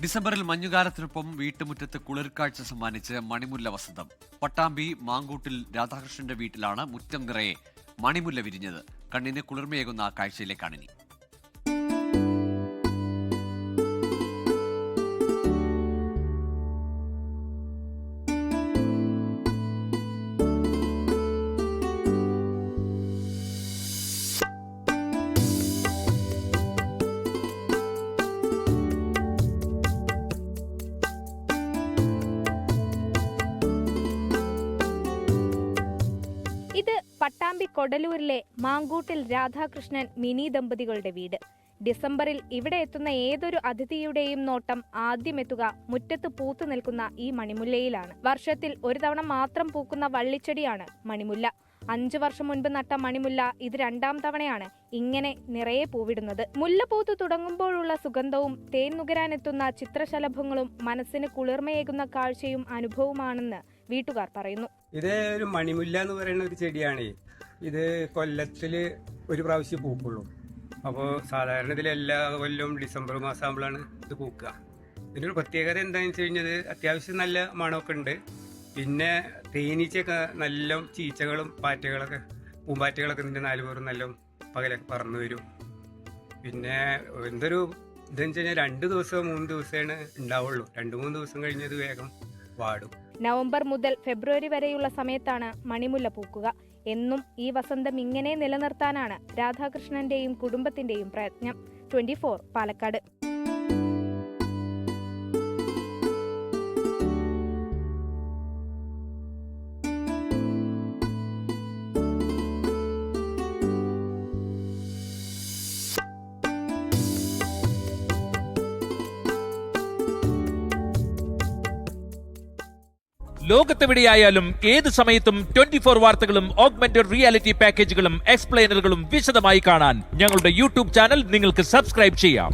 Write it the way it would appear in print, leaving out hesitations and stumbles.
ഡിസംബറിൽ മഞ്ഞുകാലത്തിനൊപ്പം വീട്ടുമുറ്റത്ത് കുളിർക്കാഴ്ച സമ്മാനിച്ച് മണിമുല്ല വസന്തം. പട്ടാമ്പി മാങ്കൂട്ടിൽ രാധാകൃഷ്ണന്റെ വീട്ടിലാണ് മുറ്റം നിറയെ മണിമുല്ല വിരിഞ്ഞത്. കണ്ണിന് കുളിർമയേകുന്ന കാഴ്ചയിലേക്കാണിനി. ഇത് പട്ടാമ്പി കൊടലൂരിലെ മാങ്കൂട്ടിൽ രാധാകൃഷ്ണൻ മിനി ദമ്പതികളുടെ വീട്. ഡിസംബറിൽ ഇവിടെ എത്തുന്ന ഏതൊരു അതിഥിയുടെയും നോട്ടം ആദ്യം എത്തുക മുറ്റത്ത് പൂത്തു നിൽക്കുന്ന ഈ മണിമുല്ലയിലാണ്. വർഷത്തിൽ ഒരു തവണ മാത്രം പൂക്കുന്ന വള്ളിച്ചെടിയാണ് മണിമുല്ല. 5 വർഷം മുൻപ് നട്ട മണിമുല്ല ഇത് 2ാം തവണയാണ് ഇങ്ങനെ നിറയെ പൂവിടുന്നത്. മുല്ല പൂത്തു തുടങ്ങുമ്പോഴുള്ള സുഗന്ധവും തേൻ നുകരാനെത്തുന്ന ചിത്രശലഭങ്ങളും മനസ്സിന് കുളിർമയേകുന്ന കാഴ്ചയും അനുഭവമാണെന്ന് വീട്ടുകാർ പറയുന്നു. ഇത് ഒരു മണിമുല്ല എന്ന് പറയുന്ന ഒരു ചെടിയാണ്. ഇത് കൊല്ലത്തില് ഒരു പ്രാവശ്യം പൂക്കുള്ളൂ. അപ്പോൾ സാധാരണ ഇതിൽ എല്ലാ കൊല്ലവും ഡിസംബർ മാസം ആകുമ്പോഴാണ് ഇത് പൂക്കുക. ഇതിൻ്റെ ഒരു പ്രത്യേകത എന്താണെന്ന് വെച്ച് കഴിഞ്ഞാൽ അത്യാവശ്യം നല്ല മണമൊക്കെ ഉണ്ട്. പിന്നെ തേനീച്ചയൊക്കെ നല്ല ചീച്ചകളും പാറ്റകളൊക്കെ പൂമ്പാറ്റകളൊക്കെ ഇതിൻ്റെ 4 പേരും നല്ല പകലൊക്കെ പറന്നു വരും. പിന്നെ എന്തൊരു ഇതെന്ന് വെച്ച് കഴിഞ്ഞാൽ 2 ദിവസം 3 ദിവസമാണ് ഉണ്ടാവുള്ളൂ. 2-3 ദിവസം കഴിഞ്ഞത് വേഗം വാടും. നവംബർ മുതൽ ഫെബ്രുവരി വരെയുള്ള സമയത്താണ് മണിമുല്ല പൂക്കുക. എന്നും ഈ വസന്തം ഇങ്ങനെ നിലനിർത്താനാണ് രാധാകൃഷ്ണന്റെയും കുടുംബത്തിന്റെയും പ്രയത്നം. 24 പാലക്കാട്. ലോകത്തെവിടെയായാലും ഏത് സമയത്തും 24 വാർത്തകളും ഓഗ്മെന്റഡ് റിയാലിറ്റി പാക്കേജുകളും എക്സ്പ്ലെയിനറുകളും വിശദമായി കാണാൻ ഞങ്ങളുടെ യൂട്യൂബ് ചാനൽ നിങ്ങൾക്ക് സബ്സ്ക്രൈബ് ചെയ്യാം.